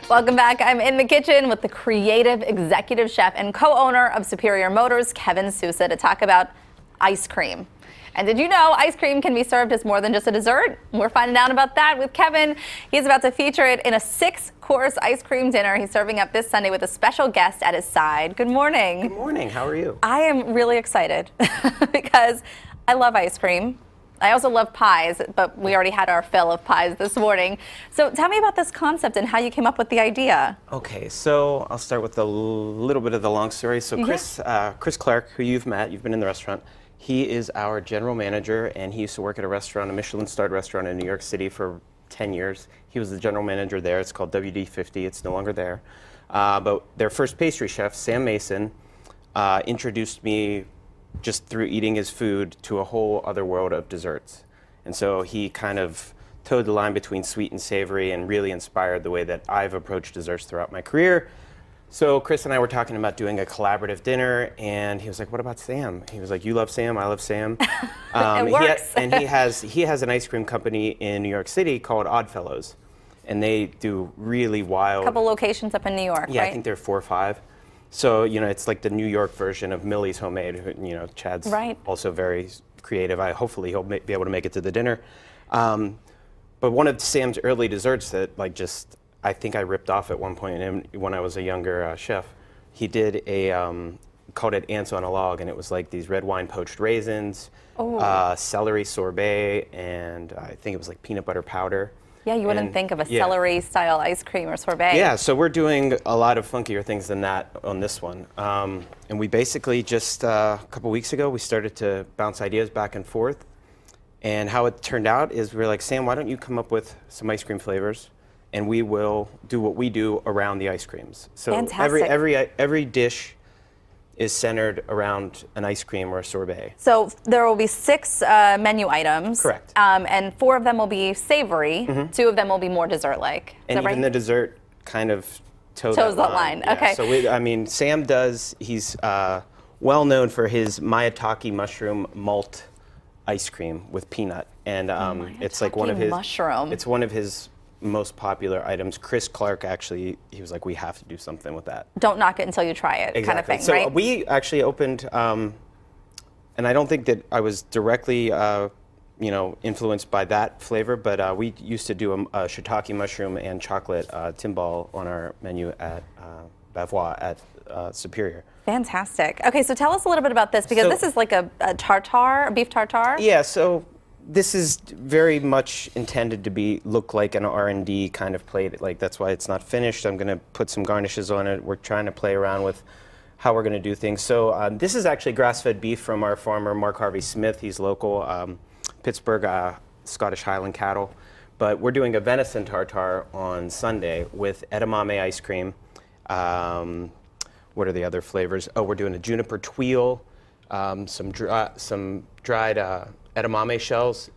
Welcome back. I'm in the kitchen with the creative executive chef and co-owner of Superior Motors, Kevin Sousa, to talk about ice cream. And did you know ice cream can be served as more than just a dessert? We're finding out about that with Kevin. He's about to feature it in a 6-course ice cream dinner he's serving up this Sunday with a special guest at his side. Good morning. Good morning. How are you? I am really excited because I love ice cream. I also love pies, but we already had our fill of pies this morning. So tell me about this concept and how you came up with the idea. Okay, so I'll start with a little bit of the long story. So Chris Clark, who you've met, you've been in the restaurant, he is our general manager, and he used to work at a restaurant, a Michelin-starred restaurant in New York City for 10 years. He was the general manager there. It's called WD-50. It's no longer there. But their first pastry chef, Sam Mason, introduced me just through eating his food to a whole other world of desserts. And so he kind of towed the line between sweet and savory and really inspired the way that I've approached desserts throughout my career. So Chris and I were talking about doing a collaborative dinner, and he was like, what about Sam? He was like, you love Sam, I love Sam. It works. And he has an ice cream company in New York City called Oddfellows, and they do really wild. A couple locations up in New York, yeah, right? I think there are 4 or 5. So, you know, it's like the New York version of Millie's Homemade. You know, Chad's also very creative. Hopefully he'll be able to make it to the dinner. But one of Sam's early desserts that I think I ripped off at one point when I was a younger chef, he did called it Ants on a Log, and it was like these red wine poached raisins, celery sorbet, and I think it was like peanut butter powder. Yeah, you wouldn't think of a celery-style ice cream or sorbet. Yeah, so we're doing a lot of funkier things than that on this one. And we basically just, a couple weeks ago, we started to bounce ideas back and forth. And how it turned out is we were like, Sam, why don't you come up with some ice cream flavors, and we will do what we do around the ice creams. So every dish is centered around an ice cream or a sorbet. So there will be 6 menu items. Correct. And 4 of them will be savory. 2 of them will be more dessert-like. And even the dessert kind of toes that line. Yeah. Okay. So I mean, Sam he's well known for his maitake mushroom malt ice cream with peanut. And it's like one of his mushroom. It's one of his most popular items. Chris Clark actually, he was like, we have to do something with that. Don't knock it until you try it, kind of thing, right? So we actually opened, and I don't think that I was directly, you know, influenced by that flavor, but we used to do a shiitake mushroom and chocolate timbal on our menu at Bavois at Superior. Fantastic. Okay, so tell us a little bit about this, because this is like a tartare, a beef tartare? Yeah, so this is very much intended to look like an R&D kind of plate. Like, that's why it's not finished. I'm going to put some garnishes on it. We're trying to play around with how we're going to do things. So this is actually grass-fed beef from our farmer, Mark Harvey Smith. He's local, Pittsburgh, Scottish Highland cattle. But we're doing a venison tartare on Sunday with edamame ice cream. What are the other flavors? Oh, we're doing a juniper tweel, some dried edamame shells,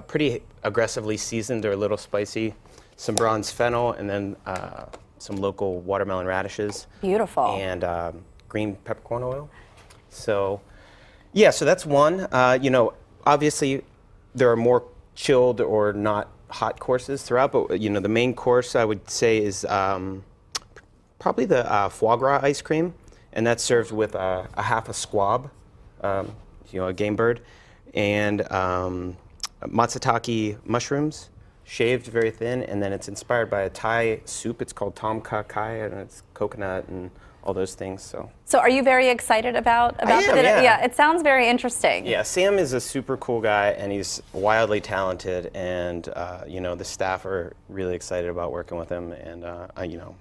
pretty aggressively seasoned. They're a little spicy. Some bronze fennel, and then some local watermelon radishes. Beautiful. And green peppercorn oil. So, yeah, so that's one. You know, obviously, there are more chilled or not hot courses throughout, but, you know, the main course, I would say, is probably the foie gras ice cream, and that's served with a half a squab, you know, a game bird, and matsutake mushrooms, shaved very thin, and then it's inspired by a Thai soup. It's called tom kha kai, and it's coconut and all those things. So are you very excited about the dinner? Yeah, it sounds very interesting. Yeah, Sam is a super cool guy, and he's wildly talented, and you know, the staff are really excited about working with him, and you know,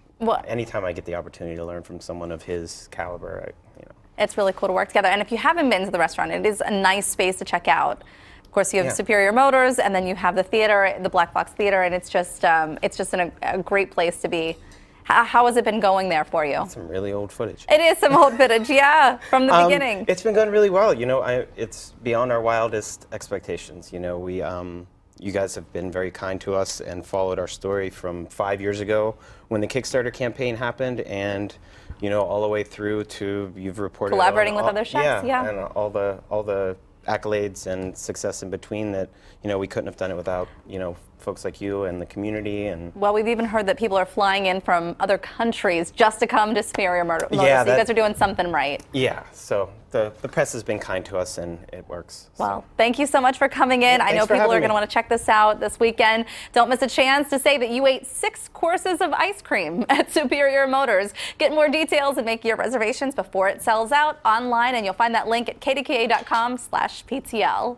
anytime I get the opportunity to learn from someone of his caliber, you know. It's really cool to work together. And if you haven't been to the restaurant, it is a nice space to check out. Of course, you have Superior Motors, and then you have the theater, the Black Box Theater, and it's just a great place to be. How has it been going there for you? That's some really old footage. It is some old footage, yeah, from the beginning. It's been going really well. You know, it's beyond our wildest expectations. You know, you guys have been very kind to us and followed our story from 5 years ago when the Kickstarter campaign happened, and you know, all the way through to you've reported collaborating with other chefs, and all the accolades and success in between that, you know, we couldn't have done it without, you know, folks like you and the community. And well, we've even heard that people are flying in from other countries just to come to Superior Motors. Yeah, so you guys are doing something right. Yeah, so the press has been kind to us, and it works. Well, thank you so much for coming in. I know people are going to want to check this out this weekend. Don't miss a chance to say that you ate 6 courses of ice cream at Superior Motors. Get more details and make your reservations before it sells out online, and you'll find that link at kdka.com/PTL.